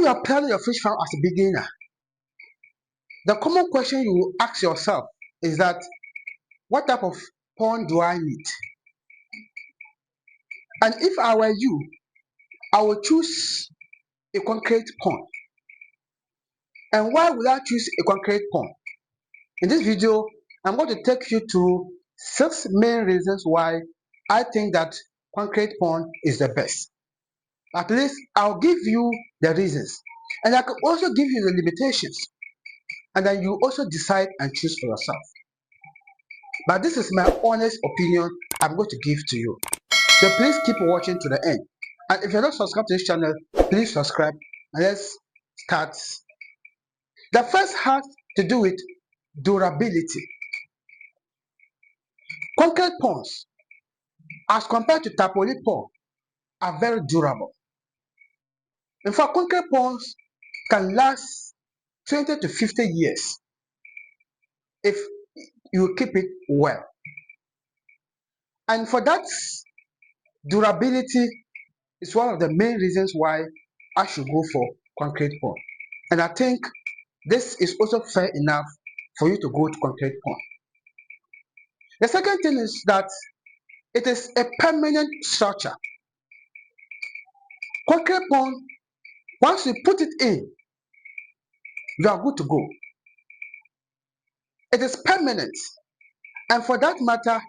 When you are planning your fish farm as a beginner, the common question you will ask yourself is that, what type of pond do I need? And if I were you, I would choose a concrete pond. And why would I choose a concrete pond? In this video, I'm going to take you to 6 main reasons why I think that concrete pond is the best. At least I'll give you the reasons. And I can also give you the limitations. And then you also decide and choose for yourself. But this is my honest opinion I'm going to give to you. So please keep watching to the end. And if you're not subscribed to this channel, please subscribe. And let's start. The first has to do with durability. Concrete ponds, as compared to tarpaulin pond, are very durable. In fact, concrete ponds can last 20 to 50 years if you keep it well. And for that durability is one of the main reasons why I should go for concrete pond. And I think this is also fair enough for you to go to concrete pond. The second thing is that it is a permanent structure. Concrete pond, once you put it in, you are good to go. It is permanent. And for that matter,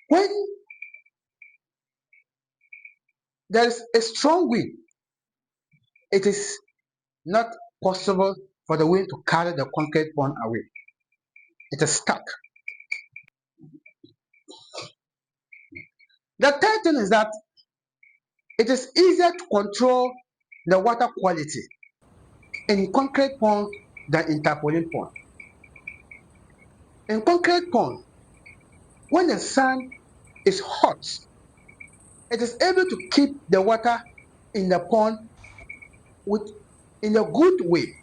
when there is a strong wind, it is not possible for the wind to carry the concrete pond away. It is stuck. The third thing is that it is easier to control the water quality in concrete pond than in tarpaulin pond. In concrete pond, when the sun is hot, it is able to keep the water in the pond in a good way.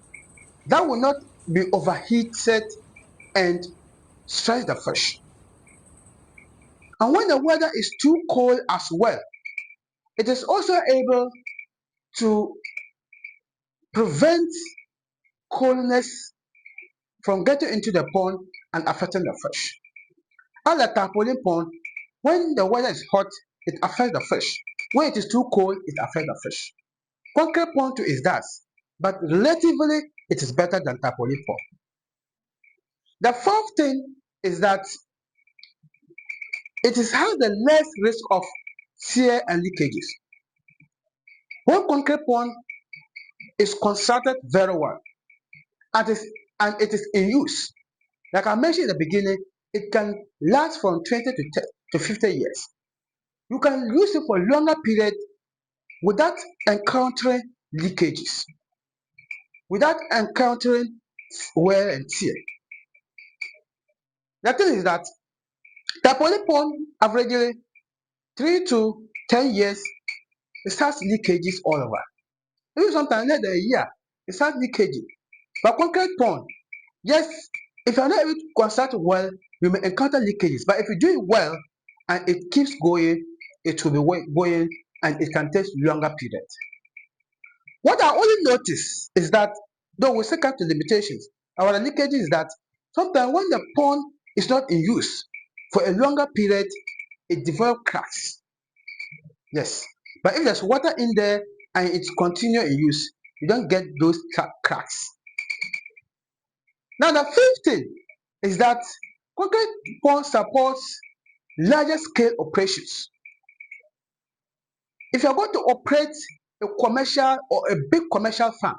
That will not be overheated and stress the fish. And when the weather is too cold as well, it is also able to prevent coldness from getting into the pond and affecting the fish. Unlike tarpaulin pond, when the weather is hot, it affects the fish. When it is too cold, it affects the fish. Concrete pond too is that, but relatively it is better than tarpaulin pond. The fourth thing is that it has the less risk of tear and leakages. When concrete pond is constructed very well and it is in use, like I mentioned in the beginning, it can last from 20 to 50 years. You can use it for a longer period without encountering leakages, without encountering wear and tear. The thing is that tarpaulin pond averagely 3 to 10 years, it starts leakages all over. Even sometimes less than a year, it starts leakages. But concrete pond, yes, if you're not able to construct well, you may encounter leakages. But if you do it well and it keeps going, it will be going and it can take longer period. What I only notice is that, though we still come to limitations, our leakage is that sometimes when the pond is not in use for a longer period, it develops cracks. Yes, but if there's water in there and it's continue in use, you don't get those cracks. Now the fifth thing is that concrete pond supports larger scale operations. If you're going to operate a commercial or a big commercial farm,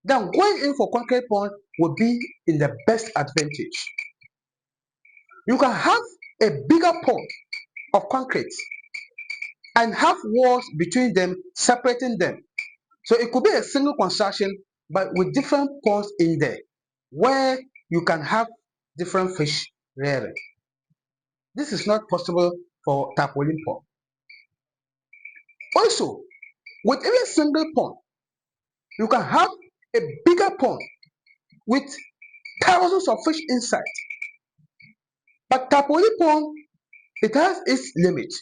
then going in for concrete pond will be in the best advantage. You can have a bigger pond of concrete and have walls between them, separating them. So it could be a single construction, but with different ponds in there, where you can have different fish rearing. This is not possible for tarpaulin pond. Also, with even single pond, you can have a bigger pond with thousands of fish inside. But tarpaulin pond, it has its limit.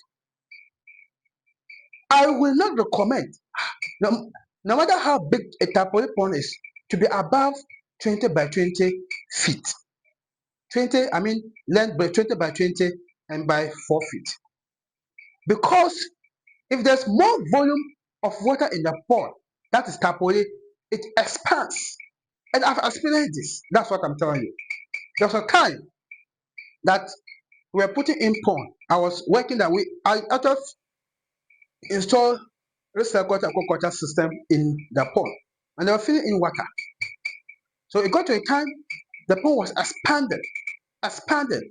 I will not recommend, no no matter how big a tarpaulin pond is, to be above 20 by 20 feet. 20, I mean length by 20 by 20 and by 4 feet. Because if there's more volume of water in the pond, that is tarpaulin, it expands. And I've experienced this. That's what I'm telling you. There was a time that we were putting in pond. I was working that way. I out of install recycle aquaculture system in the pond, and they were filling in water. So it got to a time the pond was expanded, expanded,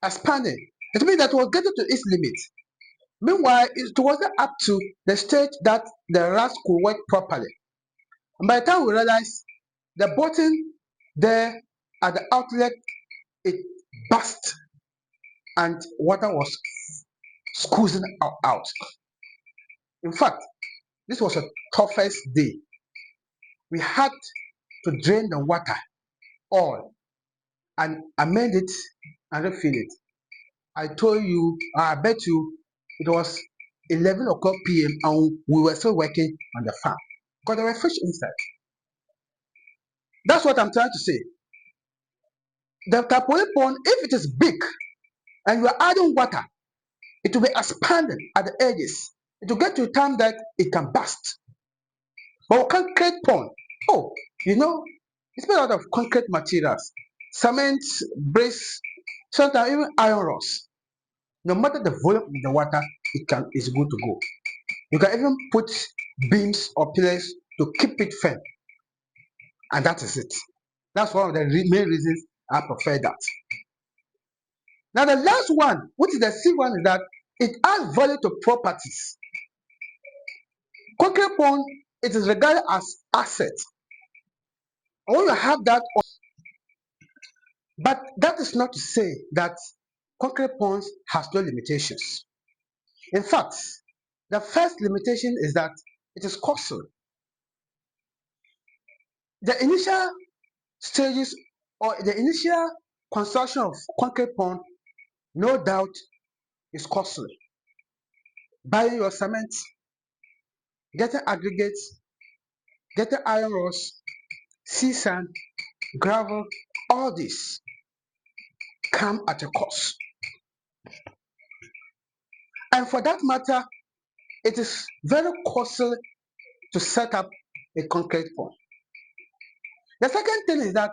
expanded. It means that it was getting to its limit. Meanwhile, it wasn't up to the stage that the rats could work properly. And by the time we realized the bottom there at the outlet, it burst and water was squeezing out. In fact, this was the toughest day. We had to drain the water all and amend it and refill it. I told you, I bet you it was 11 o'clock p.m. and we were still working on the farm because there were fish inside. That's what I'm trying to say. The tarpaulin pond, if it is big and you are adding water, it will be expanded at the edges. It will get to a time that it can burst. But concrete pond, oh, you know, it's made out of concrete materials, cement, bricks, sometimes even iron rods. No matter the volume of the water, it's good to go. You can even put beams or pillars to keep it firm, and that is it. That's one of the main reasons I prefer that. Now the last one, which is the C one, is that it adds value to properties. Concrete pond, it is regarded as asset. And when you have that, but that is not to say that concrete ponds has no limitations. In fact, the first limitation is that it is costly. The initial stages or the initial construction of concrete pond, no doubt, is costly. Buying your cement, getting aggregates, getting iron rods, sea sand, gravel, all this come at a cost. And for that matter, it is very costly to set up a concrete pond. The second thing is that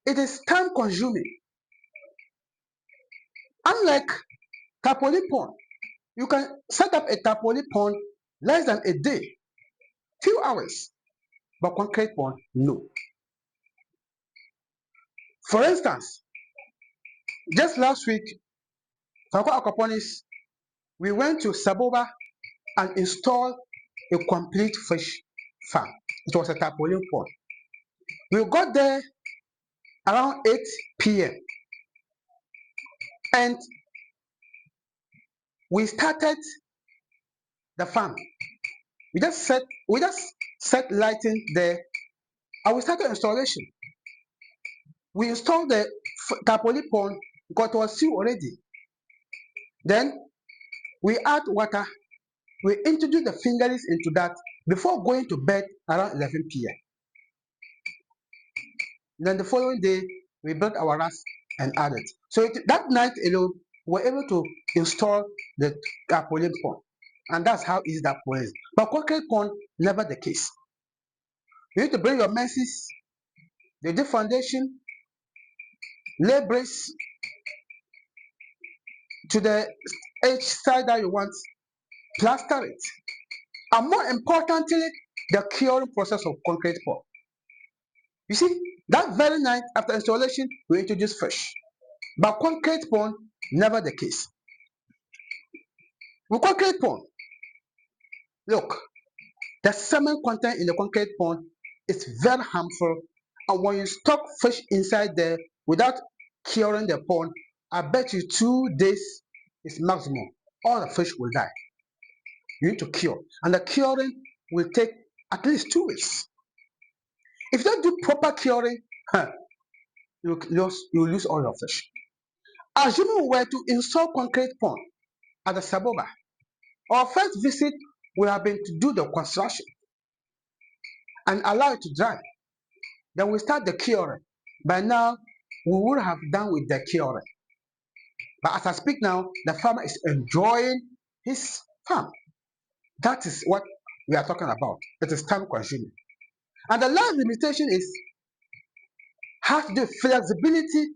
it is time consuming. Unlike tarpaulin pond, you can set up a tarpaulin pond less than a day, few hours, but concrete pond, no. For instance, just last week, Farquhar Aquaponics, we went to Saboba and installed a complete fish farm. It was a tarpaulin pond. We got there around 8 p.m. and we started the farm. We just set lighting there and we started installation. We installed the tarpaulin pond because it was sealed already. Then we add water. We introduce the fingerlings into that before going to bed around 11 p.m. Then the following day, we built our racks and added. So that night alone, we were able to install the tarpaulin pond. And that's how easy that pond is. But concrete pond, never the case. You need to bring your messes, the deep foundation, lay bricks to the edge side that you want, plaster it. And more importantly, the curing process of concrete pond. You see, that very night after installation, we introduced fish. But concrete pond, never the case. With concrete pond, look, the cement content in the concrete pond is very harmful. And when you stock fish inside there without curing the pond, I bet you 2 days is maximum. All the fish will die. You need to cure. And the curing will take at least 2 weeks. If you don't do proper curing, you lose all your fish. Assuming we were to install concrete pond at the Saboba, our first visit would have been to do the construction. and allow it to dry. Then we start the curing. By now, we would have done with the curing. But as I speak now, the farmer is enjoying his farm. That is what we are talking about. It is time consuming. And the last limitation is has to do with flexibility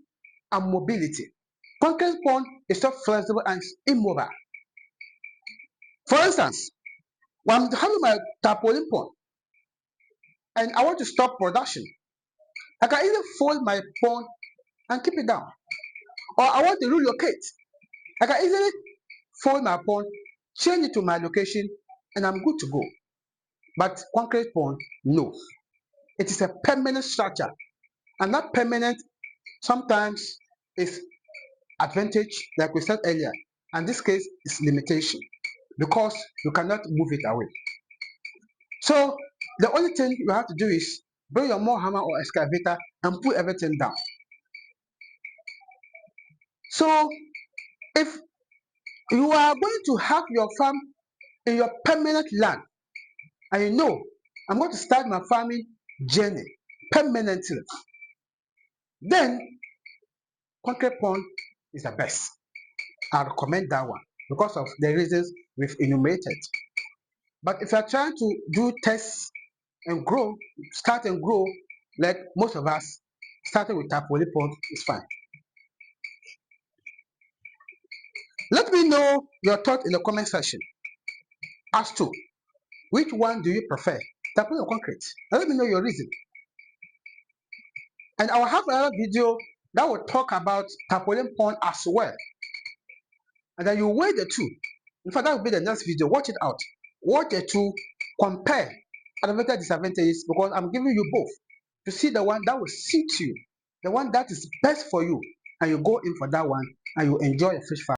and mobility. Concrete pond is not flexible and immobile. For instance, when I'm having my tarpaulin pond and I want to stop production, I can either fold my pond and keep it down, or I want to relocate. I can easily fold my pond, change it to my location, and I'm good to go. But concrete pond, no. It is a permanent structure, and that permanent sometimes is advantage, like we said earlier, and this case is limitation because you cannot move it away. So the only thing you have to do is bring your more hammer or excavator and put everything down. So if you are going to have your farm in your permanent land, and you know I'm going to start my farming journey permanently, then concrete pond is the best. I recommend that one because of the reasons we've enumerated. But if you're trying to do tests and grow, start and grow, like most of us, starting with tarpaulin pond is fine. Let me know your thought in the comment section as to which one do you prefer, tarpaulin or concrete. And let me know your reason. And I will have another video that will talk about tarpaulin pond as well. And then you weigh the two. In fact, that will be the next video. Watch it out. Watch the two, compare advantages, disadvantages, because I'm giving you both to see the one that will suit you, the one that is best for you, and you go in for that one and you enjoy your fish farm.